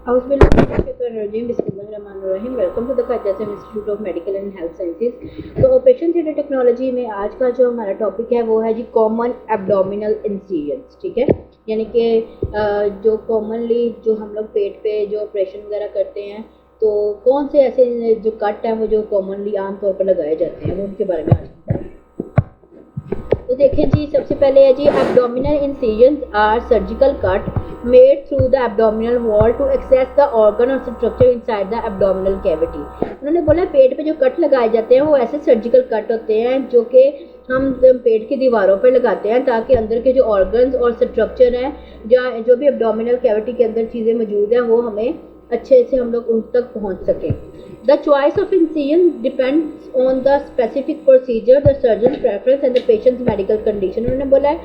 बिस्मिल्लाहिर्रहमानिर्रहीम। Welcome to the कायदे institute of medical and health sciences. तो ऑपरेशन थिएटर टेक्नोलॉजी में आज का जो हमारा टॉपिक है वो है जी कॉमन एब्डोमिनल इंसिजन्स। ठीक है, यानी कि जो कॉमनली जो हम लोग पेट पे जो ऑपरेशन वगैरह करते हैं तो कौन से ऐसे जो कट हैं वो जो कॉमनली आमतौर पर लगाए जाते हैं वो उनके बारे में आज बताएं। तो देखें जी, सबसे पहले है जी abdominal incisions are surgical cut made through the abdominal wall to access the organ or structure inside the abdominal cavity। उन्होंने बोला पेट पे जो कट लगाए जाते हैं वो ऐसे सर्जिकल कट होते हैं जो कि हम पेट की दीवारों पर लगाते हैं ताकि अंदर के जो ऑर्गन्स और स्ट्रक्चर हैं जो भी एब्डोमिनल कैविटी के अंदर चीज़ें मौजूद हैं वो हमें अच्छे से हम लोग उन तक पहुंच सकें। The choice of incision depends on the specific procedure, the surgeon's preference and the patient's medical condition। उन्होंने बोला है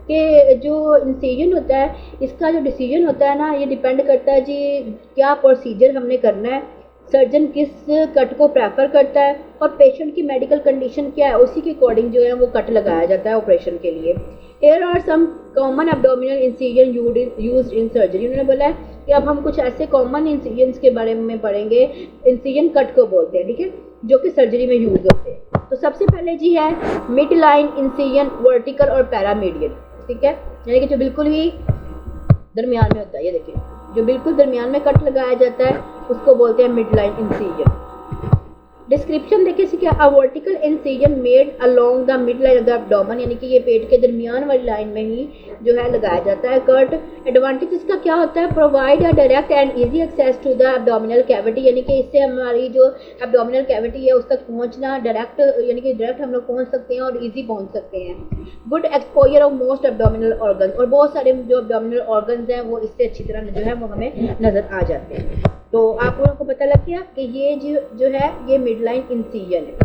कि जो इंसिजन होता है इसका जो डिसीजन होता है ना ये डिपेंड करता है जी क्या प्रोसीजर हमने करना है, सर्जन किस कट को प्रेफर करता है और पेशेंट की मेडिकल कंडीशन क्या है, उसी के अकॉर्डिंग जो है वो कट लगाया जाता है ऑपरेशन के लिए। Here are some common abdominal incision used in surgery। उन्होंने बोला है कि अब हम कुछ ऐसे कॉमन इंसिजन्स के बारे में पढ़ेंगे, इंसिजन कट को बोलते हैं, ठीक है, जो कि सर्जरी में यूज होते हैं। तो सबसे पहले जी है मिड लाइन इंसिजन, वर्टिकल और पैरामीडियन। ठीक है, यानी कि जो बिल्कुल ही दरमियान में होता है, ये देखिए जो बिल्कुल दरमियान में कट लगाया जाता है उसको बोलते हैं मिड लाइन इंसिजन। डिस्क्रिप्शन देखिए इसकी क्या, अ vertical incision made along the mid line of the abdomen, यानी कि ये पेट के दरमियान वाली लाइन में ही जो है लगाया जाता है कट। एडवांटेज इसका क्या होता है, provide a direct and easy access to the abdominal cavity, यानी कि इससे हमारी जो एब्डोमिनल कैविटी है उस तक पहुंचना डायरेक्ट, यानी कि डायरेक्ट हम लोग पहुंच सकते हैं और इजी पहुंच सकते हैं। Good exposure of most abdominal organ, और बहुत सारे जो एब्डोमिनल ऑर्गन्स हैं वो इससे अच्छी तरह जो है वो हमें नजर आ जाते हैं। तो आप लोगों को पता लग गया कि ये जो है ये मिड लाइन इंसिजन है।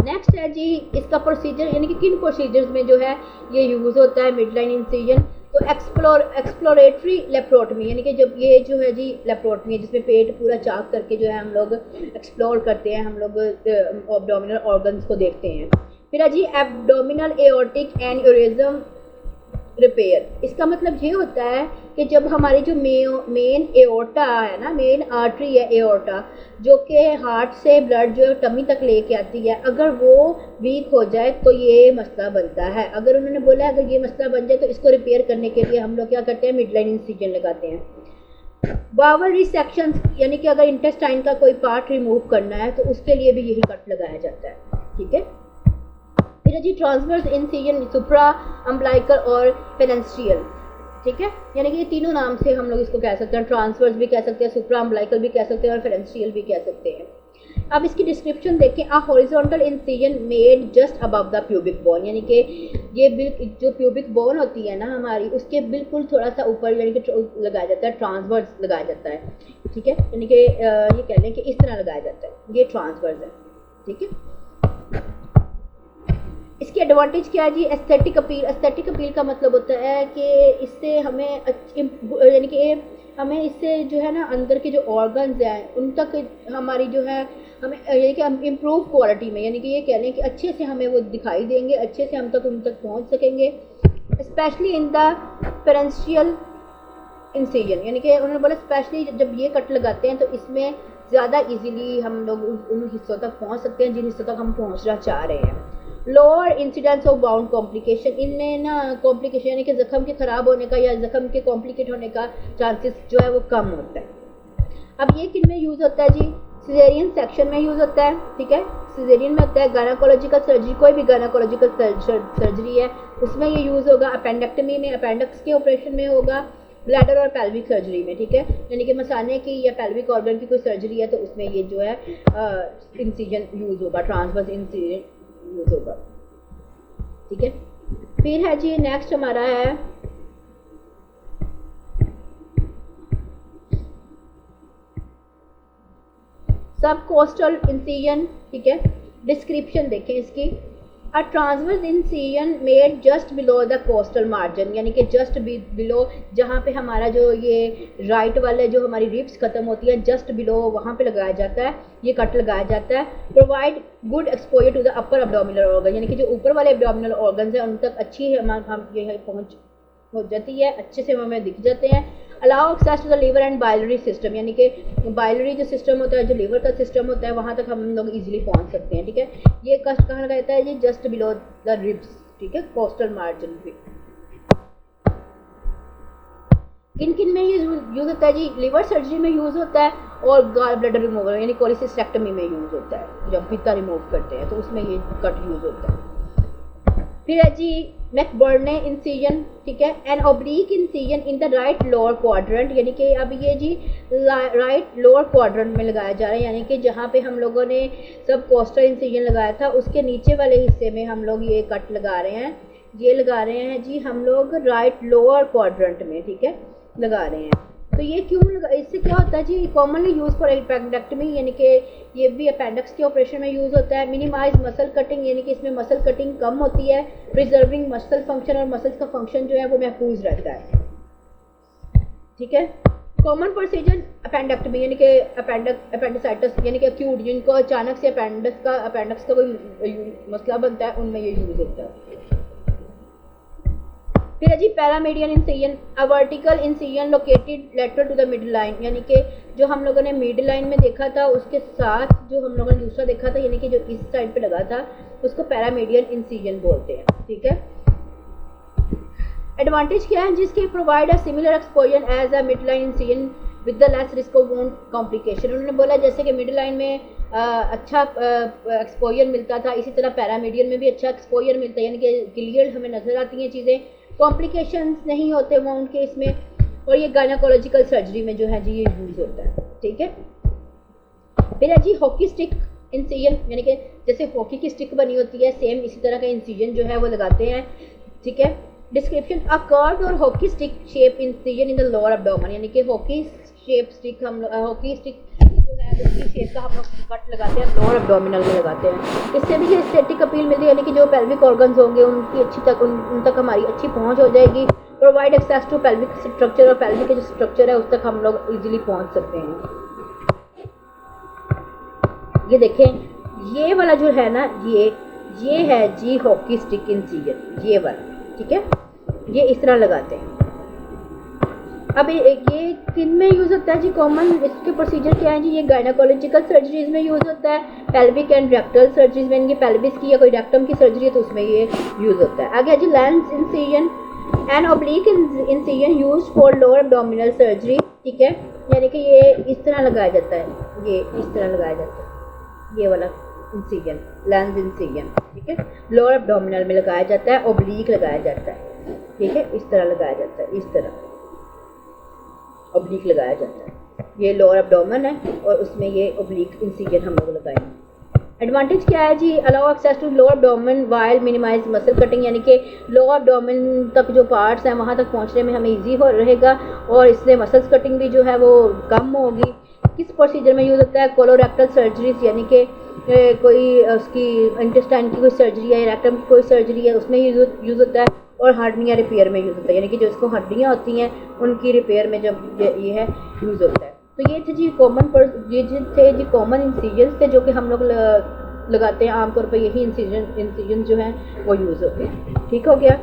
नेक्स्ट है जी इसका प्रोसीजर, यानी कि किन प्रोसीजर्स में जो है ये यूज होता है मिड लाइन इंसिजन। तो एक्सप्लोरेटरी लेप्रोटमी, यानी कि जब ये जो है जी लेप्रोटमी है जिसमें पेट पूरा चाक करके जो है हम लोग एक्सप्लोर करते हैं, हम लोग एब्डोमिनल ऑर्गन्स को देखते हैं। फिर है जी एब्डोमिनल एओर्टिक एन्यूरिज्म रिपेयर। इसका मतलब ये होता है कि जब हमारी जो मेन एओर्टा है ना, मेन आर्टरी है एओर्टा जो कि हार्ट से ब्लड जो टमी तक लेके आती है, अगर वो वीक हो जाए तो ये मसला बनता है। अगर उन्होंने बोला है अगर ये मसला बन जाए तो इसको रिपेयर करने के लिए हम लोग क्या करते हैं, मिड लाइन इंसिजन लगाते हैं। बावल रिसेक्शन, यानी कि अगर इंटेस्टाइन का कोई पार्ट रिमूव करना है तो उसके लिए भी यही कट लगाया जाता है। ठीक है, फिर जी ट्रांसवर्स इंसिजन, सुप्रा अम्बलाइकल और पेरेंशियल। ठीक है, यानी कि ये तीनों नाम से हम लोग इसको कह सकते हैं, ट्रांसवर्स भी कह सकते हैं, सुप्रा अम्बलाइकल भी कह सकते हैं और पेरेंशियल भी कह सकते हैं। अब इसकी डिस्क्रिप्शन देखें, a horizontal incision made just above the pubic bone, यानी कि ये जो प्यूबिक बोन होती है ना हमारी उसके बिल्कुल थोड़ा सा ऊपर यानी कि लगाया जाता है, ट्रांसवर्स लगाया जाता है। ठीक है, यानी कि ये कह लें कि इस तरह लगाया जाता है, ये ट्रांसवर्स है। ठीक है, इसकी एडवांटेज क्या है जी, एस्थेटिक अपील। एस्थेटिक अपील का मतलब होता है कि इससे हमें यानी कि हमें इससे जो है ना अंदर के जो ऑर्गन्स हैं उन तक हमारी जो है हमें यानी कि हम इम्प्रूव क्वालिटी में, यानी कि ये कह लें कि अच्छे से हमें वो दिखाई देंगे, अच्छे से हम तक उन तक पहुंच सकेंगे। स्पेशली इन द पेरेंशियल इंसिजन, यानी कि उन्होंने बोला स्पेशली जब ये कट लगाते हैं तो इसमें ज़्यादा इजीली हम लोग उन हिस्सों तक पहुंच सकते हैं जिन हिस्सों तक हम पहुंचना चाह रहे हैं। Lower incidence of bound complication, इनमें ना कॉम्प्लिकेशन यानी कि जख्म के ख़राब होने का या जख्म के कॉम्प्लिकेट होने का चांसेस जो है वो कम होता है। अब ये किन में यूज़ होता है जी, सिजेरियन सेक्शन में यूज़ होता है। ठीक है, सिजेरियन में होता है। गायनेकोलॉजिकल सर्जरी, कोई भी गायनेकोलॉजिकल सर्जरी है उसमें ये यूज़ होगा। अपेंडेक्टमी में, अपेंडिक्स के ऑपरेशन में होगा। ब्लैडर और पेल्विक सर्जरी में, ठीक है, यानी कि मसाने की या पेल्विक ऑर्गन की कोई सर्जरी है तो उसमें ये जो है इंसिजन यूज़ होगा, ट्रांसवर्स इंसिजन यूज होगा। ठीक है, फिर है जी नेक्स्ट हमारा है सब कोस्टल इंसिजन। ठीक है, डिस्क्रिप्शन देखें इसकी, a transverse incision made just below the coastal margin, यानी कि जस्ट बिलो जहाँ पे हमारा जो ये राइट वाले जो हमारी रिब्स खत्म होती है जस्ट बिलो वहाँ पे लगाया जाता है, ये कट लगाया जाता है। Provide good exposure to the upper abdominal organ, यानी कि जो ऊपर वाले एब्डोमिनल ऑर्गन हैं उन तक अच्छी हम ये पहुँच हो जाती है, अच्छे से हमें दिख जाते हैं। Allow access to the liver and biliary system, यानी कि बाइलरी जो सिस्टम होता है, जो लिवर का सिस्टम होता है, वहाँ तक हम लोग इजीली पहुँच सकते हैं, ठीक है। ये कस्ट कहाँ रहता है जी, जस्ट बिलो द रिब्स, ठीक है, कोस्टल मार्जिन पे। किन किन में ये यूज़ होता है जी, लिवर सर्जरी में यूज़ होता है और गॉल ब्लैडर रिमूवल यानी कोलिसिस्टेक्टमी में यूज़ होता है, जब पित्ता रिमूव करते हैं तो उसमें ये कट यूज़ होता है। फिर है जी मैकबर्ने इंसिजन, ठीक है, an oblique incision in the right lower quadrant, यानी कि अब ये जी राइट लोअर क्वाड्रेंट में लगाया जा रहा है, यानी कि जहाँ पे हम लोगों ने सब कोस्टल इंसिजन लगाया था उसके नीचे वाले हिस्से में हम लोग ये कट लगा रहे हैं, ये लगा रहे हैं जी हम लोग राइट लोअर क्वाड्रेंट में, ठीक है, लगा रहे हैं। तो ये क्यों लगा, इससे क्या होता है जी, कॉमनली यूज फॉर एपेंडेक्टमी, यानी कि ये भी अपेंडिक्स के ऑपरेशन में यूज़ होता है। मिनिमाइज मसल कटिंग, यानी कि इसमें मसल कटिंग कम होती है। प्रिजर्विंग मसल फंक्शन, और मसल्स का फंक्शन जो है वो महफूज रहता है, ठीक है। कॉमन प्रोसीजर अपेंडेक्टमी, यानी कि अपेंडिसाइटिस यानी कि एक्यूट, जिनको अचानक से अपेंडिक्स का कोई मसला बनता है, उनमें ये यूज़ होता है। फिर है जी paramedian incision, a vertical incision located lateral to the midline, यानी कि जो हम लोगों ने मिड लाइन में देखा था उसके साथ जो हम लोगों ने दूसरा देखा था, यानी कि जो इस साइड पे लगा था, उसको पैरामीडियन इंसिजन बोलते हैं, ठीक है। एडवांटेज क्या है जिसके, provide a similar exposure as a mid line incision with the less risk of wound complication. उन्होंने बोला जैसे कि मिड लाइन में अच्छा एक्सपोजर मिलता था, इसी तरह पैरामीडियन में भी अच्छा एक्सपोजर मिलता है, यानी कि क्लियर हमें नजर आती हैं चीज़ें, कॉम्प्लिकेशंस नहीं होते वाउंड के इसमें, और ये गायनेकोलॉजिकल सर्जरी में जो है जी ये यूज़ होता है, ठीक है। फिर है जी हॉकी स्टिक इंसिजन, यानी कि जैसे हॉकी की स्टिक बनी होती है, सेम इसी तरह का इंसिजन जो है वो लगाते हैं, ठीक है। डिस्क्रिप्शन, अ कर्व्ड और hockey stick shape incision in the lower abdomen, यानी कि hockey shape stick hockey stick जो है उसकी शेप का हम लोग कट लगाते हैं, लोअर एब्डोमिनल में लगाते हैं। इससे भी एस्थेटिक अपील मिलती है, यानी कि जो पेल्विक ऑर्गन्स होंगे उनकी अच्छी तक उन तक हमारी अच्छी पहुंच हो जाएगी। Provide access to pelvic structure, और पेल्विक का जो स्ट्रक्चर है उस तक हम लोग इजीली पहुंच सकते हैं। ये देखें, ये वाला जो है ना, ये है जी हॉकी स्टिक इंसिजन, ये वाला, ठीक है, ये इस तरह लगाते हैं। अब ये किन में यूज़ होता है जी, कॉमन इसके प्रोसीजर क्या है जी, ये गायनेकोलॉजिकल सर्जरीज में यूज़ होता है, पेल्विक एंड रेक्टल सर्जरीज में, इनकी पेल्विस की या कोई रेक्टम की सर्जरी है तो उसमें ये यूज़ होता है। आगे है जी Lanz incision, an oblique incision used for lower abdominal surgery, ठीक है, यानी कि ये इस तरह लगाया जाता है, ये इस तरह लगाया जाता है, ये वाला इंसिजन, लेंस इंसिजन, ठीक है, लोअर एब्डोमिनल में लगाया जाता है, ऑब्लिक लगाया जाता है, ठीक है, इस तरह लगाया जाता है, इस तरह ऑब्लिक लगाया जाता है। ये लोअर एब्डोमेन है और उसमें ये ऑब्लिक इंसिजन हम लोग लगाएंगे। एडवांटेज क्या है जी, allow access to lower abdomen while minimize muscle cutting, यानी कि लोअर एब्डोमेन तक जो पार्ट्स हैं वहाँ तक पहुँचने में हमें ईजी हो रहेगा, और इससे मसल्स कटिंग भी जो है वो कम होगी। किस प्रोसीजर में यूज़ होता है, कोलोरेक्टल सर्जरीज, यानी कि कोई उसकी इंटेस्टाइन की कोई सर्जरी है, रेक्टम की कोई सर्जरी है, उसमें यूज़ होता है, और हार्डनिया रिपेयर में यूज़ होता है, यानी कि जो इसको हड्डियाँ होती हैं उनकी रिपेयर में जब ये है यूज़ होता है। तो ये थे जी कॉमन इंसिजन्स थे जो कि हम लोग लगाते हैं आमतौर पर, यही इंसिजन जो हैं वो यूज़ होते हैं, ठीक हो गया।